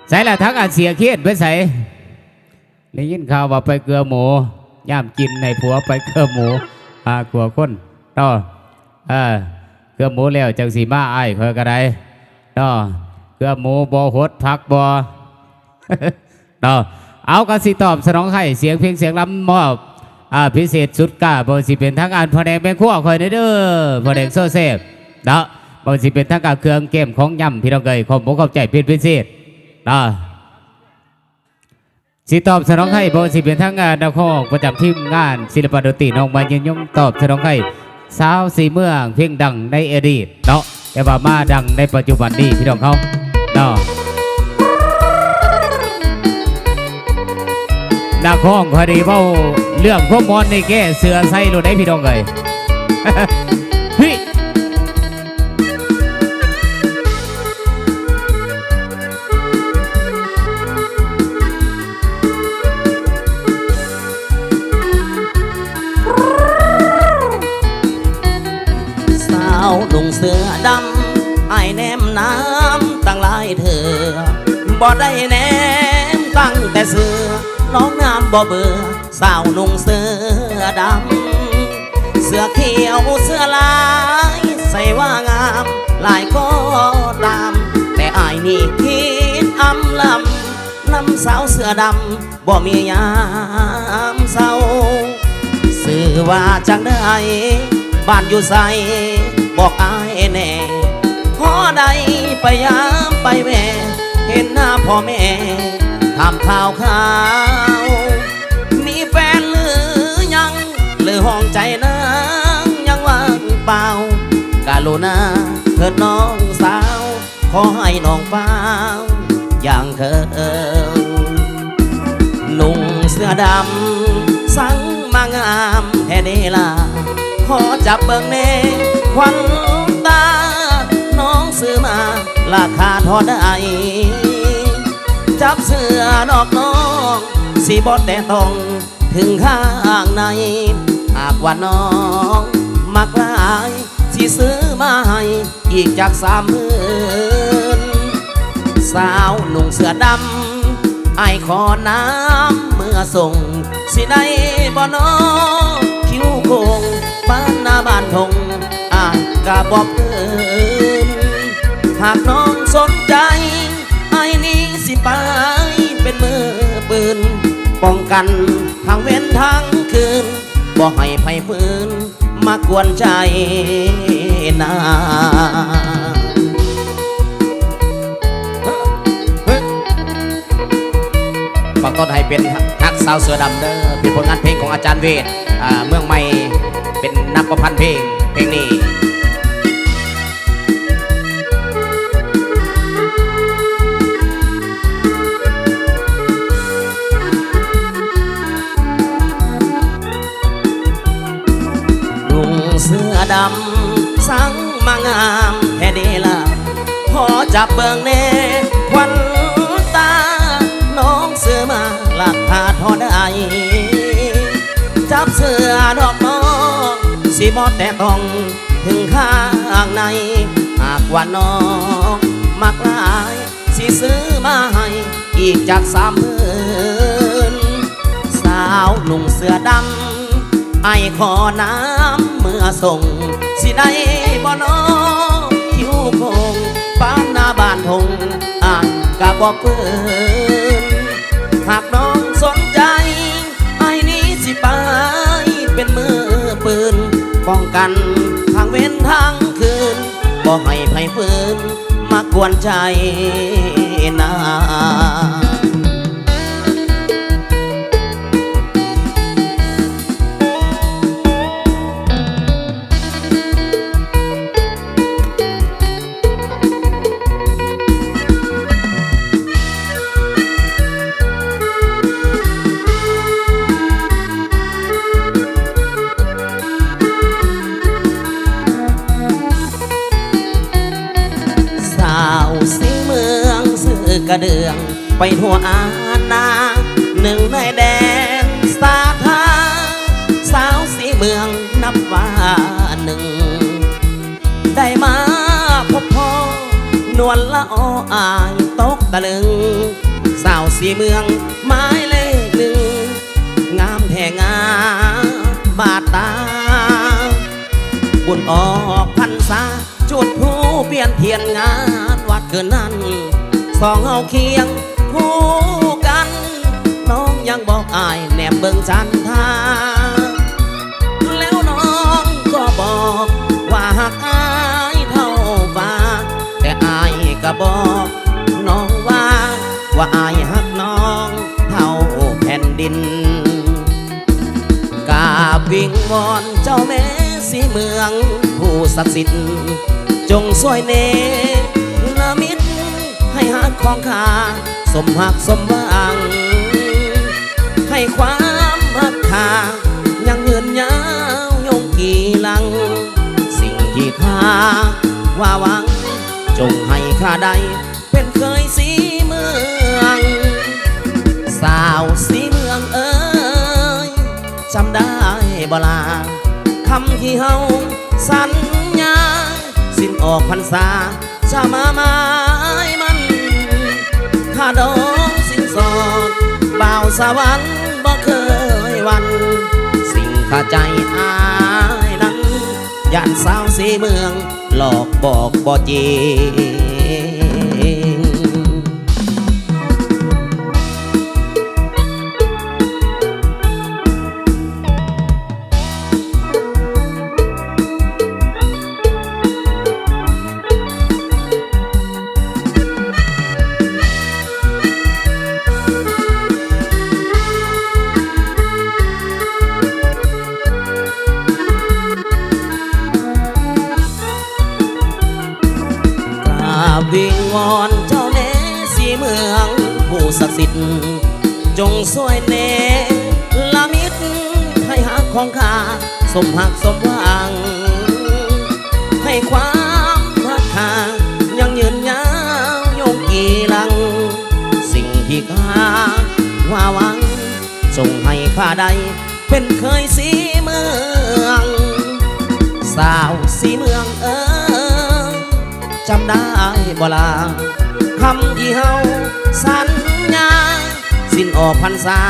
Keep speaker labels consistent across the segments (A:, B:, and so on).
A: ใส่ละทั้งอาเสียเครียดไปใส่ได้ยินข่าวว่าไปเกลือหมูย่ามกินในผัวไปเกลือหมูขัวคนต่อเกลือหมูแล้วจังสีมาไอ้เคยกระไดต่อเกลือหมูบ่หดพักบ่ต่อเอากระสีตอบสนองให้เสียงเพลงเสียงลำมอบพิเศษสุดกาบอสิเป็นทั้งการพอแดงเป็นขั้วคอยเด้อพอแดงโซเซฟเนาะบอสิเป็นทั้งการเครื่องเกมของย่ำพี่น้องเกยผมเข้าใจเป็นพิเศษสิตอบสนองให้บอสิเป็นทั้งงานดาวข้อประจำทีมงานศิลปะดนตรีน้องมายืนยงตอบสนองให้สาวสีเมืองเพียงดังในอดีตเนาะแต่ว่ามาดังในปัจจุบันนี้พี่น้องเขาเนาะดาวข้องพอดีเบ้าเรื่องพวกมอนในแก่เสือไส้รถได้พี่น้องเลยเฮ้ย
B: สาวลุงเสือดำไอ้แนมน้ำตั้งหลายเธอบ่ได้แนมตั้งแต่เสือน้องงามบ่เบื่อสาวนุ่งเสื้อดำเสื้อเขียวเสื้อลายใส่ว่างามลายก็ตามแต่อายนี่คิดอำลำนำสาวเสื้อดำบ่มียามเศร้าสื่อว่าจังได้บ้านอยู่ใสบอกอายแน่พอได้ไปยามไปแม่เห็นหน้าพ่อแม่ทำข่าวข่าวมีแฟนหรือยังหรือห้องใจนางยังว่างเปล่ากาโลนาเถิดน้องสาวขอให้น้องเฝ้าอย่างเธอนุ่งเสื้อดำสังมางามแท้เดล่ะขอจับเบิ่งเน่ควันตาน้องซื้อมาราคาเท่าใดจับเสื้อดอกน้องสีบอดแต่ต้องถึงข้างในหากว่าน้องมักลายสิซื้อมาให้อีกจาก30,000สาวหนุ่งเสื้อดำไอขอน้ำเมื่อส่งสิได้บ่น้องคิ้วโคงบ้านหน้าบ้านทงกะบอกหากน้องสนใจไอ้นี้สิไปเป็นมือปืนป้องกันทางเว้นทางคืนบ่ให้ไผฝืนมากวนใจนาฝากต้นให้เป็นฮักสาวเสือดำเด้อเป็นผลงานเพลงของอาจารย์เวทเมืองใหม่เป็นนับประพันธ์เพลงนี้เสื้อดำสังมางามแท้เดล่ะพอจับเบิ่งเน่ควันตาน้องเสื้อมาราคาเท่าใดจับเสื้อดอกน้องสิบอดแต่ต้องถึงข้างในหากว่าน้องมักลายสิซื้อมาให้อีกจาก30,000สาวหนุ่งเสื้อดำไอขอน้ำเมื่อส่งสิได้บ่น้องคิ้วโคงบ้านหน้าบ้านทงกะบอกเปิ้นหากน้องสนใจไอ้นี้สิไปเป็นมือปืนป้องกันทางเว้นทางคืนบ่ให้ไผฝืนมากวนใจนาระเดืองไปทั่วอาณาหนึ่งในแดนสาขาสาวสีเมืองนับว่าหนึ่งได้มาพบพ่อหนุ่ วนละออายตกตะลึงสาวสีเมืองไม้เลขหนึ่งงามแท่งามบาดตาบุญออกพรรษาจุดผู้เปลี่ยนเทียนงานวัดเกินนั้นสองเฮาเคียงคู่กันน้องยังบอกอายแนบเบิ่งจันทาแล้วน้องก็บอกว่าหักอายเท่าฟ้าแต่อายก็บอกน้องว่าอายหักน้องเท่าแผ่นดินกราบวิงวอนเจ้าแม่สีเมืองผู้ศักดิ์สิทธิ์จงช่วยเนรมิตให้หักของข้าสมหักสมหวังให้ความรักข้ายังยืนยาวยงกี่ลังสิ่งที่ข้าว่าหวังจงให้ข้าได้เป็นเคยสีเมืองสาวสีเมืองเอ้ยจำได้บ่ลาคำที่เฮาสัญญาสิ้นออกพรรษาจะมาหมายมันข้าดองสิ้นสอดบ่าวสวรรค์บ่เคยหวันสิ่งข้าใจอายนั้นย่านสาวสีเมืองหลอกบอกบ่จริงวิงวอนเจ้าแม่สีเมืองผู้ศักดิ์สิทธิ์จงช่วยเนรมิตให้หักของข้าสมหักสมหวังให้ความรักข้ายังยืนยาวยงกี่ลังสิ่งที่ข้าว่าหวังจงให้ข้าได้เป็นเคยสีเมืองสาวสีเมืองเอ้ยจำได้บ่ลาคำที่เฮาสัญญาสิ้นออกพรรษา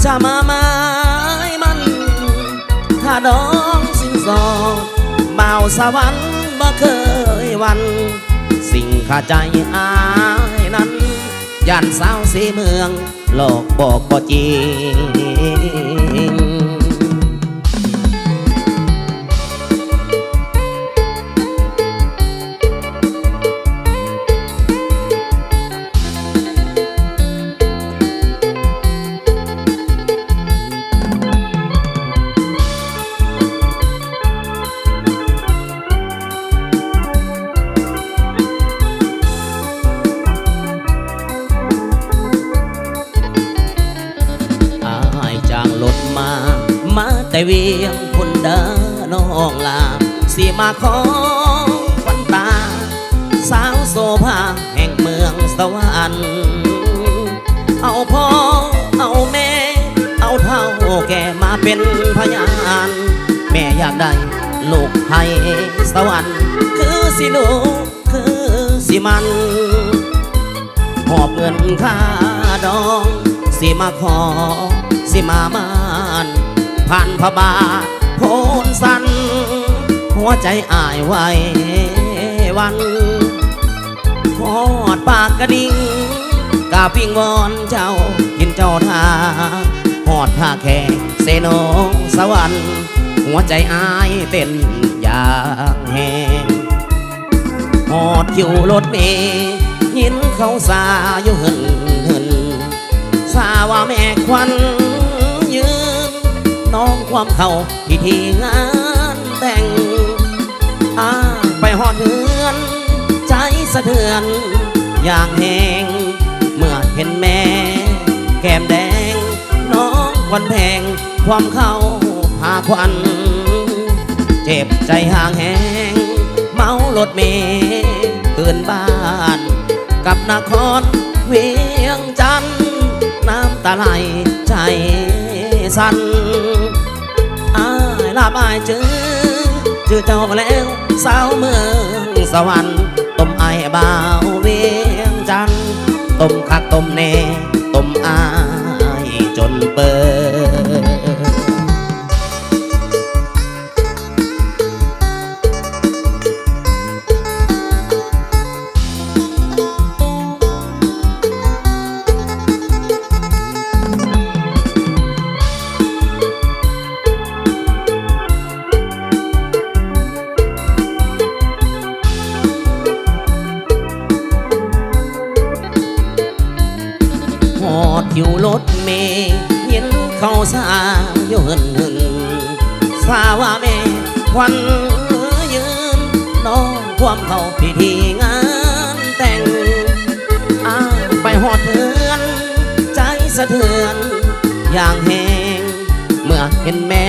B: จะมาหมายมันถ้าดองสิ้นสอดบ่าวสวรรค์บ่เคยหวันสิ่งข้าใจอายนั้นย่านสาวสีเมืองหลอกบอกบ่จริงมาแต่เวียงพุ่นเด้อน้องลาสีมาขอควันตาสาวโซภาแห่งเมืองสวรรค์เอาพ่อเอาแม่เอาเท่าแก่มาเป็นพยานแม่อยากได้ลูกให้สวรรค์คือสิลูกคือสิมันหอบเงินค่าดองสิมาขอสิมามานผ่านพระบาทโพนสันหัวใจอายไว้วันหอดปากกระดิ่งกาปิงวอนเจ้ากินเจ้าทาหอดท่าแขกเซโนสวรรค์หัวใจอายเต้นอย่างแหงหอดอยู่รถเมย์ยินเขาสาอยู่หึนสาว่าแม่ควันยืนน้องความเข้าพิธีงานแต่งไปหอดเฮือนใจสะเทือนอย่างแหงเมื่อเห็นแม่แก้มแดงน้องควันแพงความเข้าพาควันเจ็บใจห่างแหงเมารถเมย์คืนบ้านกับนครเวียงจันทร์น้ำตาไหลใจสั่นลาบายเจอเจ้าแล้วสาวเมือง สวรรค์ต้มไอ้บ่าวเวียงจันทน์ต้มคักต้มแน่ต้มอายจนเปิดหอดอยู่รถเมย์เห็นเขาสาอยู่หึนสาว่าแม่ควันยืนน้องความเขาพิธีงานแต่งไปหอดเถือนใจสะเทือนอย่างแหงเมื่อเห็นแม่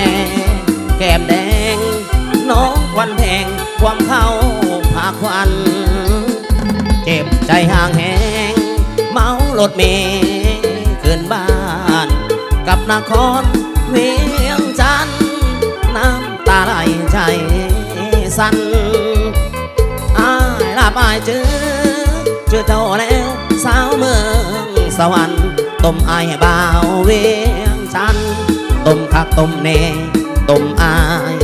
B: แก้มแดงน้องควันแทงความเข้าพาควันเจ็บใจห่างแหงเมารถเมย์ขึ้นบ้านกับนครเวียงจันทน์น้ำตาไหลใจสั่นอายลาบอายเจอเจ้าแล้วสาวเมืองสวรรค์ต้มอายบ่าวเวียงจันทน์ต้มคักต้มเนต้มอาย